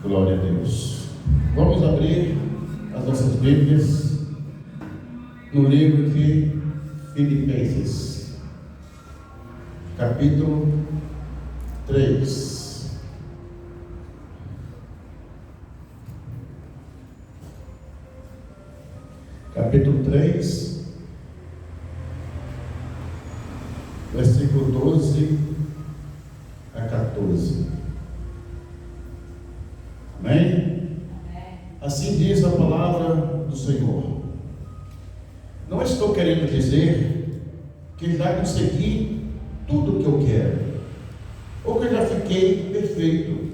Glória a Deus. Vamos abrir as nossas Bíblias no livro de Filipenses, capítulo 3. Capítulo 3, versículo 12 a 14. Amém? Assim diz a palavra do Senhor. Não estou querendo dizer que já consegui tudo o que eu quero, ou que já fiquei perfeito,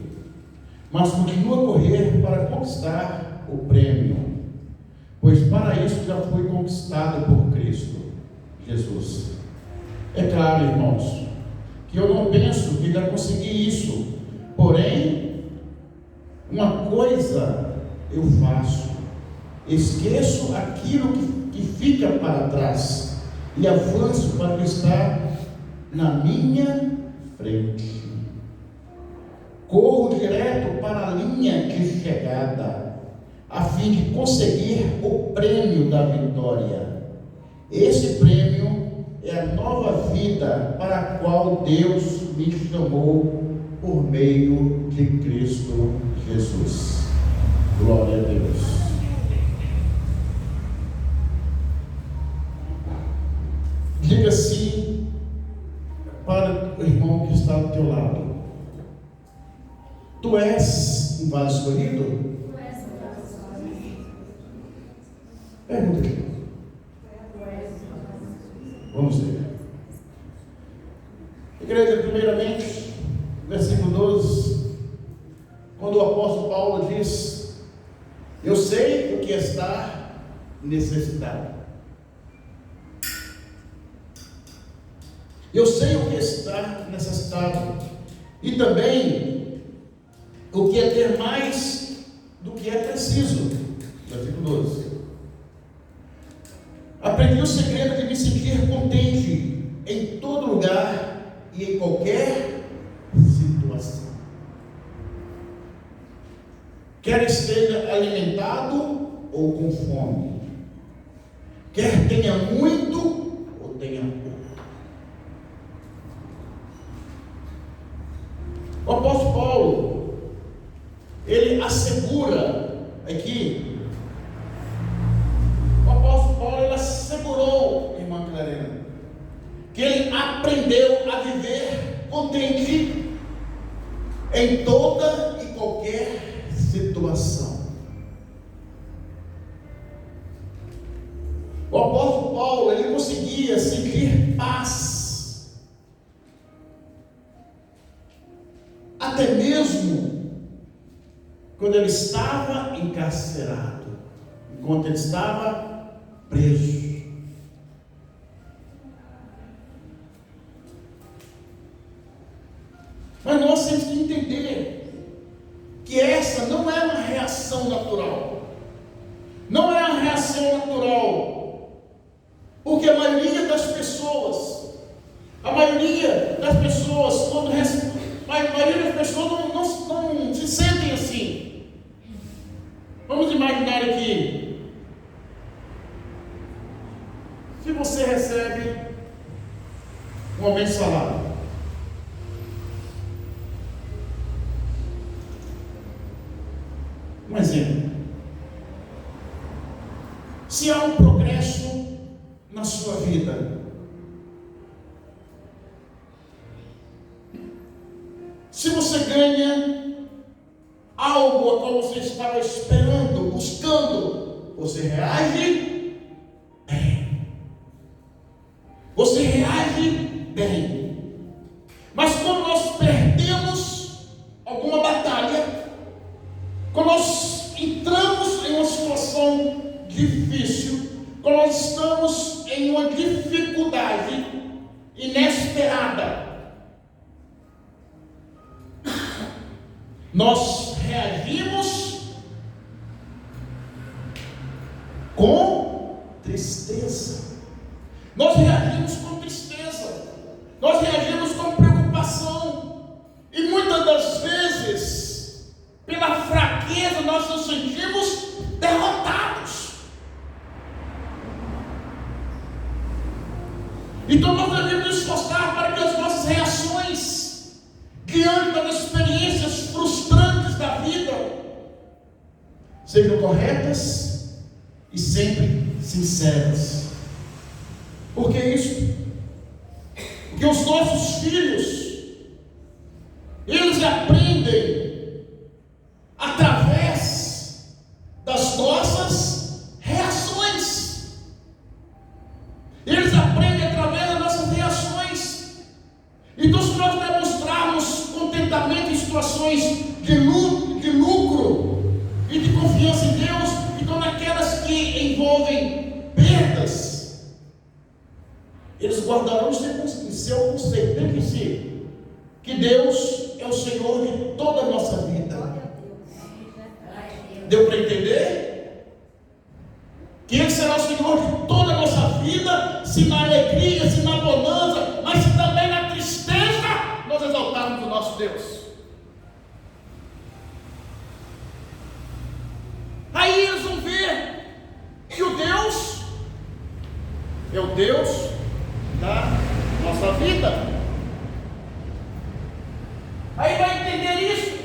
mas continuo a correr para conquistar o prêmio, pois para isso já fui conquistado por Cristo Jesus. É claro, irmãos, que eu não penso que já consegui isso, porém, uma coisa eu faço: esqueço aquilo que fica para trás e avanço para o que está na minha frente. Corro direto para a linha de chegada, a fim de conseguir o prêmio da vitória. Esse prêmio é a nova vida para a qual Deus me chamou por meio de Cristo Jesus. Glória a Deus. Diga assim para o irmão que está do teu lado: tu és um vaso escolhido? Pergunta aqui. Vamos ver. Igreja, primeiramente, versículo 12, quando o apóstolo Paulo diz: eu sei o que é estar necessitado. Eu sei o que é estar necessitado, e também o que é ter mais do que é preciso. Versículo 12. Aprendi o segredo de me sentir contente em todo lugar e em qualquer situação. Quer esteja alimentado ou com fome, quer tenha muito ou tenha pouco. O apóstolo Paulo, ele assegura aqui, o apóstolo Paulo, ele assegurou, irmã Clarena, que ele aprendeu a viver contente em toda e qualquer situação. O apóstolo Paulo, ele conseguia sentir paz, até mesmo quando ele estava encarcerado, enquanto ele estava preso. Mas nós temos que entender que essa não é uma reação natural. Não é uma reação natural, porque a maioria das pessoas, quando a maioria das pessoas não se sentem assim. Vamos imaginar aqui, se você recebe um aumento de salário, um exemplo, se há um progresso na sua vida, se você ganha algo a qual você estava esperando, buscando, você reage bem. Você reage bem. Mas quando nós perdemos alguma batalha, quando nós entramos em uma situação difícil, quando nós estamos em uma dificuldade inesperada, nós reagimos com tristeza. Nós reagimos com tristeza. Nós reagimos com preocupação. E muitas das vezes, pela fraqueza vezes nós nos sentimos derrotados. Então nós devemos nos esforçar para que as nossas reações diante das experiências frustrantes da vida sejam corretas e sempre sinceras. Por que isso? Porque os nossos filhos, eles aprendem através das nossas reações. Eles aprendem através das nossas reações. Então, se nós demonstrarmos contentamento em situações de lucro e de confiança em Deus, então naquelas que envolvem perdas, eles guardarão em seu conceito dentro de si que Deus é o Senhor de toda a nossa vida. Deu para entender? Que Ele será o Senhor de toda a nossa vida, se na alegria, se na bonança, mas se também na tristeza nós exaltarmos o nosso Deus. Aí eles vão ver que o Deus é o Deus da nossa vida. Aí vai entender isso.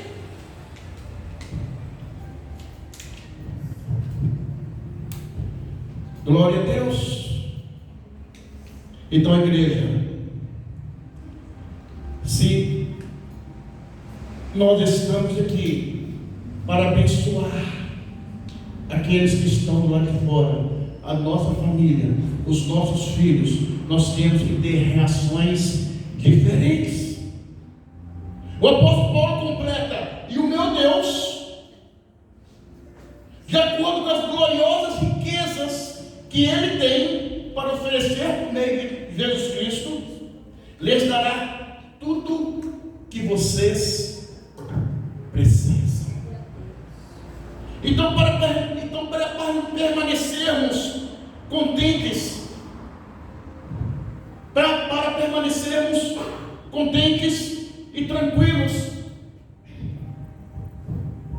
Glória a Deus. Então, igreja, se nós estamos aqui para abençoar aqueles que estão do lado de fora, a nossa família, os nossos filhos, nós temos que ter reações diferentes. O apóstolo Paulo completa: e o meu Deus, de acordo com as gloriosas riquezas que Ele tem para oferecer por meio de Jesus Cristo, lhes dará tudo que vocês precisam. Então, para permanecermos contentes, para permanecermos contentes e tranquilos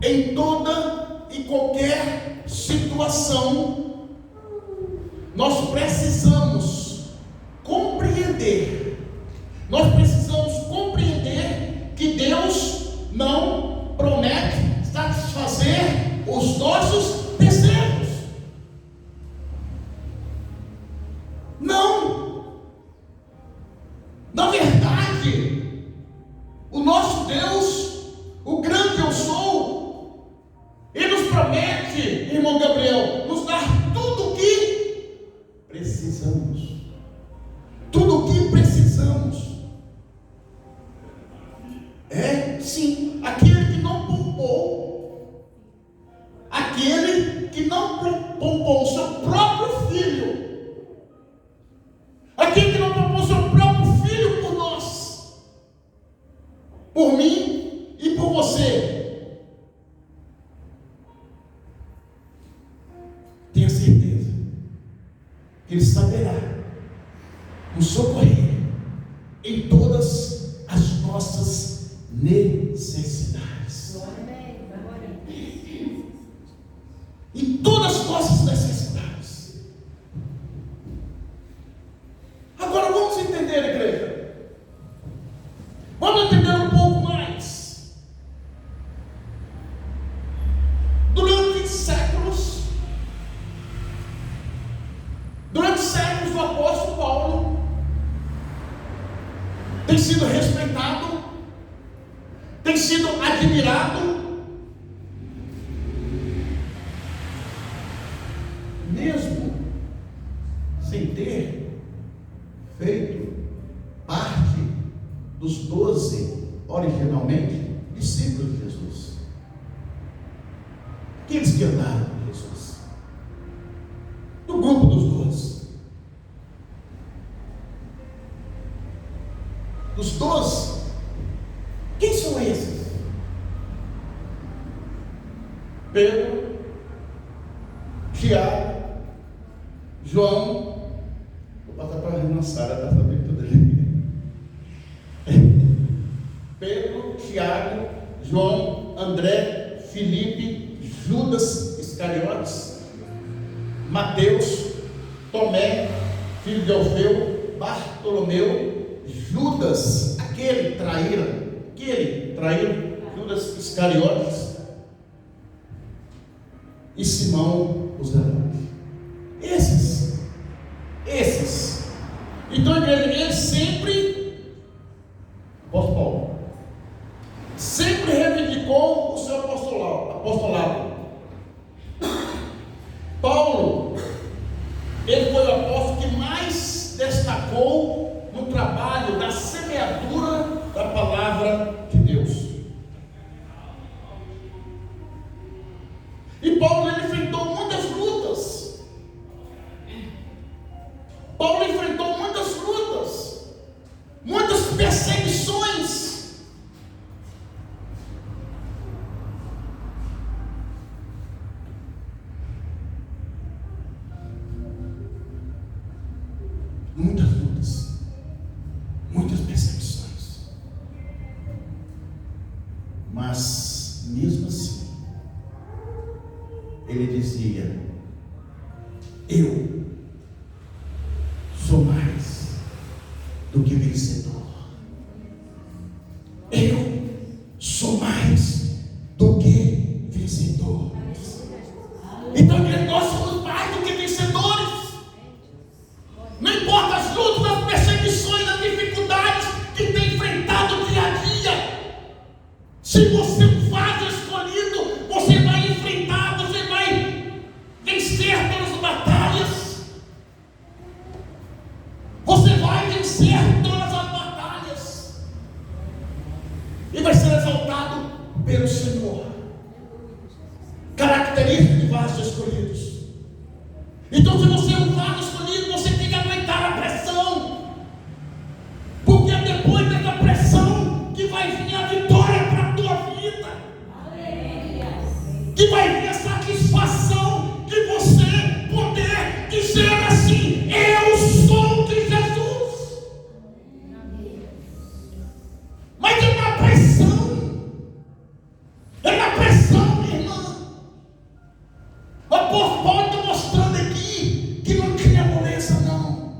em toda e qualquer situação, nós precisamos compreender que Deus não promete satisfazer os nossos desejos. Não. Na verdade, o nosso Deus, o grande eu sou, Ele nos promete, irmão Gabriel, nos dar tudo o que precisamos. Tudo o que precisamos. É, sim, aquele que não poupou, aquele que não poupou o seu próprio filho, aquele que não poupou o seu próprio filho por nós, por mim e por você. Tenha certeza que Ele saberá nos socorrer em todas as nossas necessidades. Em todas as nossas necessidades. Agora vamos entender, igreja. Vamos entender um pouco mais. Durante séculos o apóstolo Paulo tem sido respeitado, tem sido admirado, mesmo sem ter feito parte dos 12 originalmente discípulos de Jesus, aqueles que andaram com Jesus, do grupo dos 12. Dos 12, quem são esses? Pedro, Tiago, João. Vou passar para a irmã Sara, está sabendo tudo ali. Pedro, Tiago, João, André, Filipe, Judas Iscariotes, Mateus, Tomé, filho de Alfeu, Bartolomeu, Judas, aquele traíra, Judas Iscariotes, e Simão o Zelote. Esses. Então ele sempre, apóstolo Paulo, sempre reivindicou o seu apostolado. Paulo, ele foi o apóstolo que mais destacou no trabalho da semeadura da palavra de Deus. E Paulo, ele enfrentou muitas lutas. Muitas perseguições. Muitas perseguições. Mas, mesmo assim, ele dizia: eu sou mais do que vencedor. Eu sou mais do que vencedor. Então nós somos mais do que vencedores. Não importa as lutas, as perseguições, as dificuldades que tem enfrentado dia a dia. Se você é um vaso escolhido, você vai enfrentar, você vai vencer todas as batalhas. Você vai vencer todas as batalhas. E vai ser exaltado pelo Senhor. Característica de vasos escolhidos. Então, se você é um vaso escolhido, você tem que aguentar a pressão. Porque é depois dessa pressão que vai vir a vitória para a tua vida. Que vai vir a satisfação de você poder dizer assim: eu sou de Jesus. Mas é uma pressão. Minha irmã. O apóstolo Paulo está mostrando aqui que não tinha moleza, não.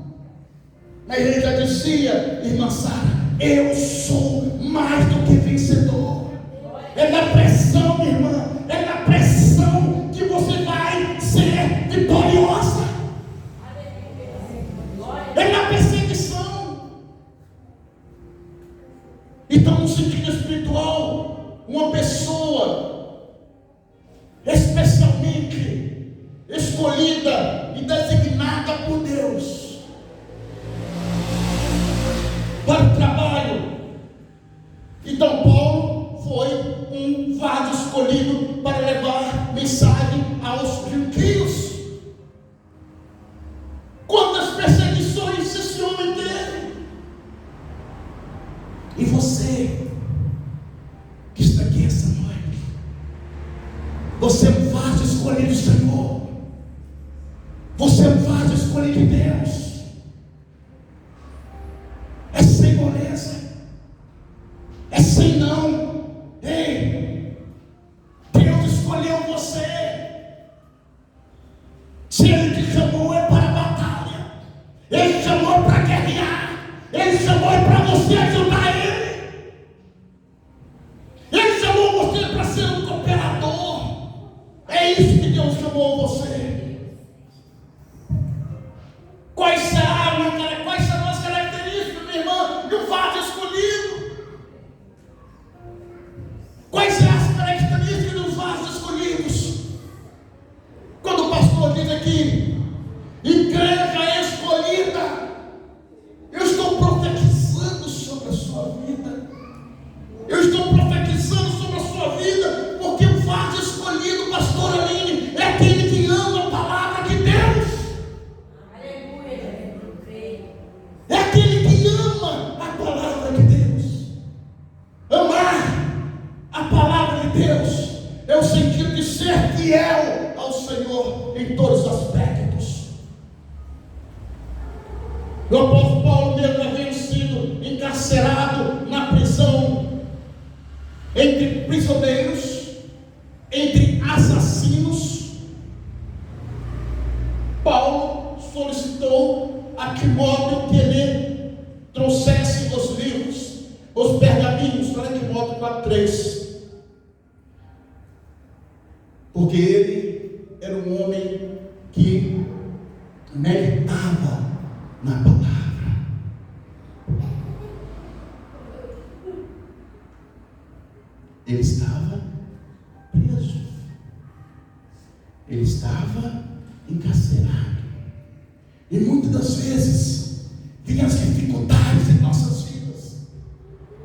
Mas ele já dizia: irmã Sara, eu sou mais do que vencedor. É na pressão, minha irmã, é na pressão que você vai ser vitoriosa. É na perseguição. Então, no sentido espiritual, uma pessoa especialmente escolhida e designada por Deus para o trabalho. Então Paulo foi um vaso escolhido para levar mensagem aos gentios. Quantas perseguições esse homem teve? E você que está aqui essa noite, você é um vaso escolhido do Senhor. Você é um vaso escolhido de Deus. É sem moleza. É sem não. Ei, Deus escolheu você. Se Ele te chamou, é para a batalha. Ele chamou para guerrear. Ele chamou para você ajudar Ele. Ele chamou você para ser um cooperador. É isso que Deus chamou você. Quais serão as características, minha irmã, de um vaso escolhido? Quais são as características dos vasos escolhidos? Quando o pastor diz aqui, igreja escolhida, eu estou profetizando sobre a sua vida. Eu estou profetizando sobre a sua vida, porque o vaso escolhido, pastor Aline, é aquele que ama a palavra de Deus. É aquele que ama a palavra de Deus. Amar a palavra de Deus é o sentido de ser fiel ao Senhor em todos os aspectos. O apóstolo Paulo, mesmo havendo sido encarcerado na prisão, entre prisioneiros, entre assassinos, modo que ele trouxesse os livros, os pergaminhos, lá em Timóteo 4:3. Porque ele era um homem que meditava na palavra. Ele estava preso. Ele estava encarcerado. E muitas das vezes vêm as dificuldades em nossas vidas.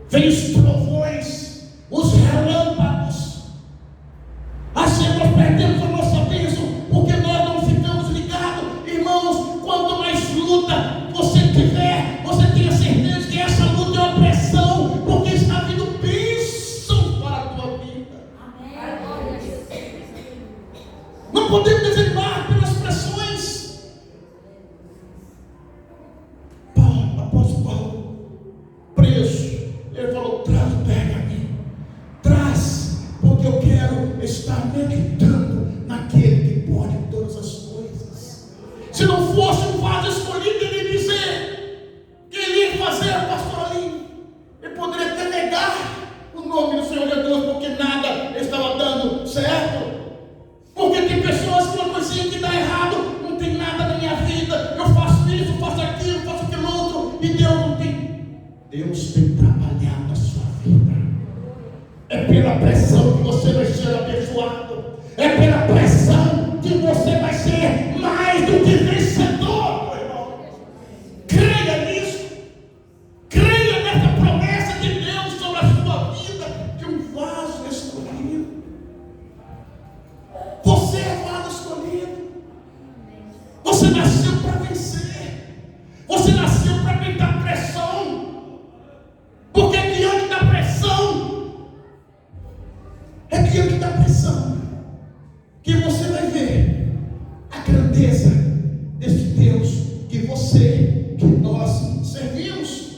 Vêm os trovões, os relâmpagos. Assim nós perdemos a nossa bênção, porque nós não ficamos ligados. Irmãos, quanto mais luta você tiver, você tenha certeza que essa luta é uma pressão, porque está vindo bênção para a tua vida. Não podemos desanimar pelas pressões. Apóstolo Paulo, preso, ele falou: traz o pergaminho, traz, porque eu quero estar meditando naquele que pode todas as coisas. Se não fosse um vaso escolhido, ele ia dizer que ele ia fazer, pastor Ali, ele poderia até negar o nome do Senhor Jesus, porque nada estava dando certo. Porque tem pessoas que uma coisinha que dá errado, não tem nada na minha vida, eu faço isso, faço aquilo, faço aquilo outro, e Deus não tem. Deus tem trabalhado na sua vida. É pela pressão que você vai ser abençoado. É pela pressão que você vai ser mais do que vencedor, meu irmão. Creia nisso. Creia nessa promessa de Deus sobre a sua vida, de um vaso escolhido. Você é vaso escolhido. Você nasceu para vencer. Você nasceu para aguentar pressão. Porque diante da pressão, é diante da pressão que você vai ver a grandeza desse Deus que nós servimos.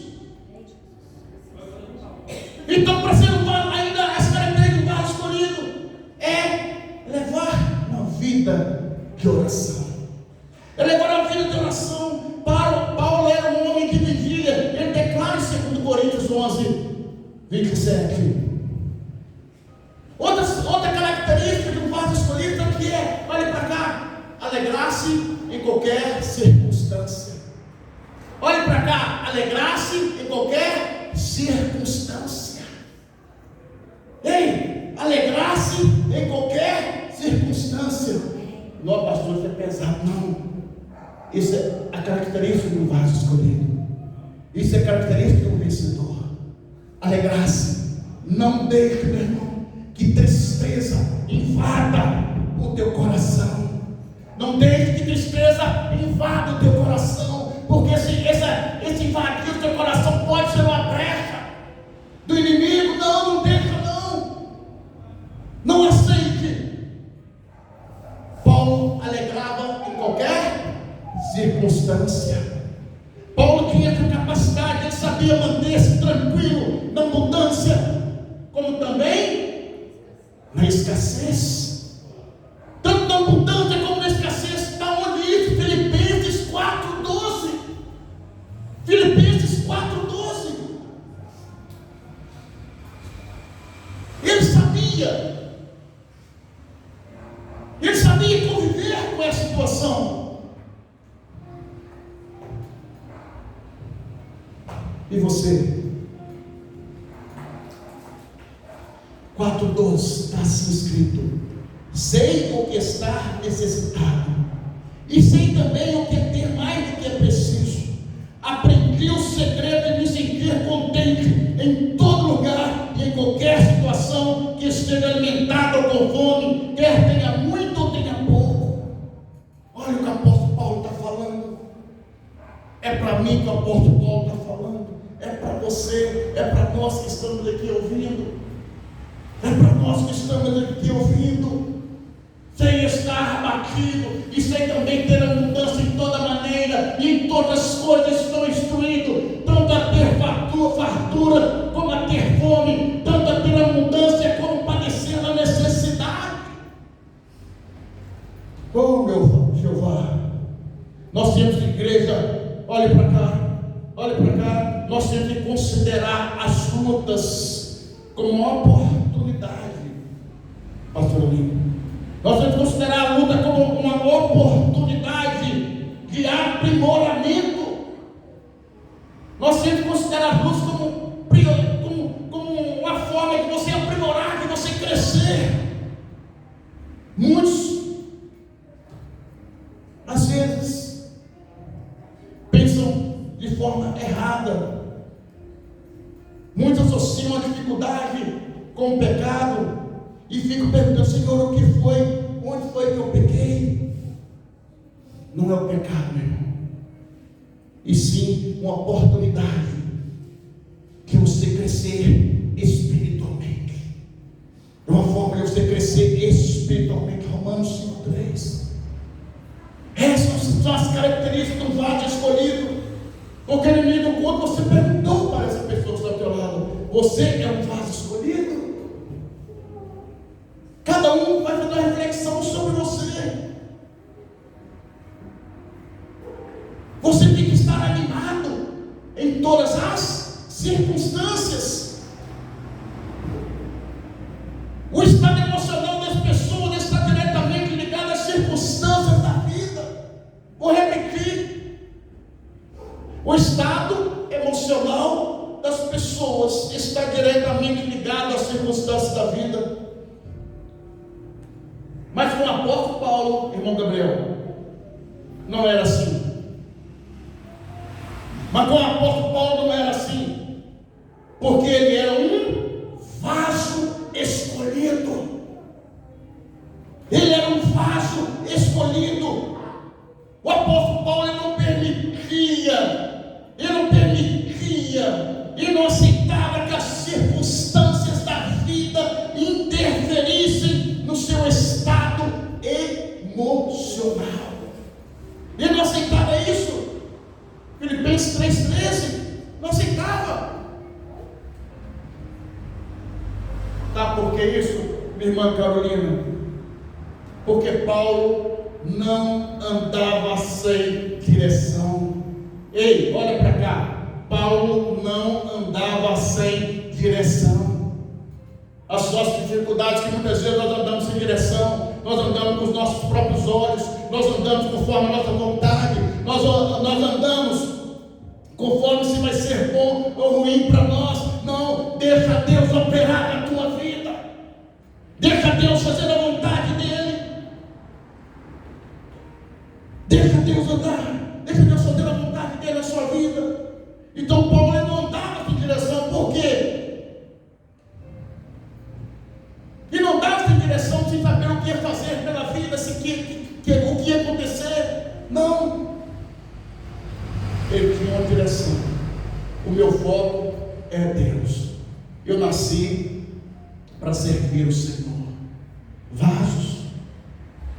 Então, para ser um vaso, ainda as características do vaso escolhido é levar uma vida de oração. É levar uma vida de oração. Paulo era um homem que vivia, ele declara em 2 Coríntios 11:27. Outra característica de um vaso escolhido é que é, olha para cá, alegrar-se em qualquer circunstância. Olhe para cá, alegrar-se em qualquer circunstância. Ei, alegrar-se em qualquer circunstância. Não, pastor, isso é pesado. Não. Isso é a característica de um vaso escolhido. Isso é a característica de um vencedor. Alegrar-se. Não deixe, meu irmão, que tristeza invada o teu coração. Não deixe que tristeza invada o teu coração, porque esse invadir o teu coração pode ser uma brecha do inimigo. Não deixa, não. Não aceite. Paulo alegrava em qualquer circunstância. Paulo tinha essa capacidade, ele sabia manter-se tranquilo na abundância, como também na escassez. Tanto na abundância como na escassez. Está onde isso? Filipenses 4:12. Filipenses 4:12. Ele sabia conviver com essa situação. E você? 4:12 está assim escrito: sei o que está necessitado, e sei também o que é ter mais do que é preciso. Aprendi o segredo de me sentir contente em todo lugar e em qualquer situação, que esteja alimentado ou com fome, quer tenha muito ou tenha pouco. Olha o que o apóstolo Paulo está falando. É para mim que o apóstolo Paulo está falando. É para você, é para nós que estamos aqui ouvindo. É para nós que estamos aqui ouvindo. Sem estar abatido, e sem também ter abundância em toda maneira, e em todas as coisas estou instruído, tanto a ter fartura, como a ter fome, tanto a ter abundância, como padecer a necessidade. Oh, meu Jeová, nós temos igreja olhe para cá, olhe para cá. Nós temos que considerar as lutas como uma oportunidade, pastor Lino. Nós temos que considerar a luta como uma oportunidade de aprimoramento. Nós temos que considerar as lutas como uma forma de você aprimorar, de você crescer. Muitos, às vezes, pensam de forma errada. Muitos associam a dificuldade com o pecado e ficam perguntando: Senhor, o que foi? Onde foi que eu pequei? Não é o pecado, meu irmão, e sim uma oportunidade de você crescer espiritualmente. É uma forma de você crescer espiritualmente. Romanos 5:3. Essas são as características do vaso escolhido. Porque no meio do culto você perguntou para essa pessoa que está ao teu lado: você é um vaso escolhido? Cada um vai fazer uma reflexão sobre você. Você tem que estar animado em todas as circunstâncias. O estado emocional das pessoas está diretamente ligado às circunstâncias da vida. Vou repetir: o estado emocional das pessoas está diretamente ligado às circunstâncias da vida. Mas com o apóstolo Paulo, irmão Gabriel, não era assim. Mas com o apóstolo Paulo não era assim, porque ele era um vaso escolhido. Ele era um vaso escolhido. O apóstolo Paulo ele não aceitava que as circunstâncias da vida interferissem no seu estado emocional. Ele não aceitava isso. Filipenses 3,13, não aceitava. Tá, por que isso, minha irmã Carolina? Porque Paulo não andava sem direção. Ei, olha para cá. Paulo não andava sem direção. As nossas dificuldades, que muitas vezes nós andamos sem direção, nós andamos com os nossos próprios olhos, nós andamos conforme a nossa vontade, nós andamos conforme se vai ser bom ou ruim para nós. Não, deixa Deus operar na tua vida, deixa Deus fazer a vontade dEle, deixa Deus andar, deixa Deus fazer a vontade dEle na sua vida. Então Paulo não andava sem direção. Por quê? E não dava sem direção, sem saber o que ia fazer pela vida, o que ia acontecer. Não. Ele tinha uma direção. O meu foco é Deus. Eu nasci para servir o Senhor. Vasos.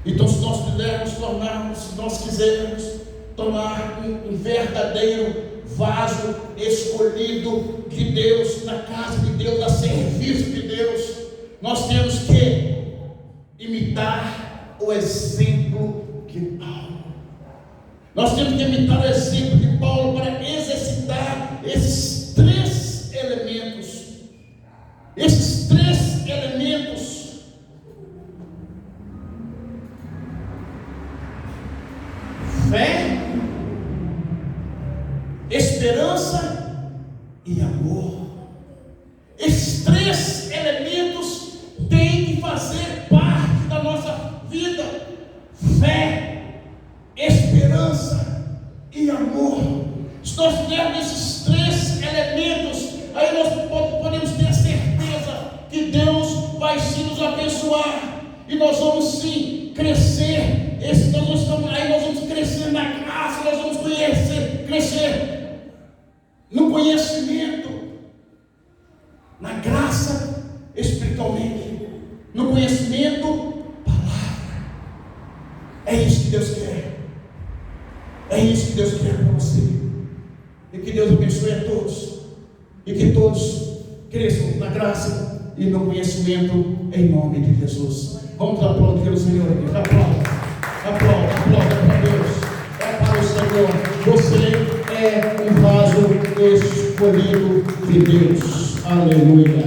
Então, se nós quisermos tornar um verdadeiro vaso escolhido de Deus, na casa de Deus, a serviço de Deus, nós temos que imitar o exemplo de Paulo. Nós temos que imitar o exemplo de Paulo para exercitar esses três elementos. Esses três elementos. Fé, esperança e amor. Esses três elementos têm que fazer parte da nossa vida. Fé, esperança e amor. Se nós tivermos esses três elementos, aí nós podemos ter a certeza que Deus vai sim nos abençoar, e nós vamos sim crescer. Nós vamos crescer na graça, nós vamos crescer no conhecimento, na graça espiritualmente, no conhecimento, palavra. É isso que Deus quer. É isso que Deus quer para você. E que Deus abençoe a todos. E que todos cresçam na graça e no conhecimento, em nome de Jesus. Vamos aplaudir o Senhor aqui. Aplauda para Deus. É para o Senhor. Você é um vaso escolhido de Deus. Aleluia.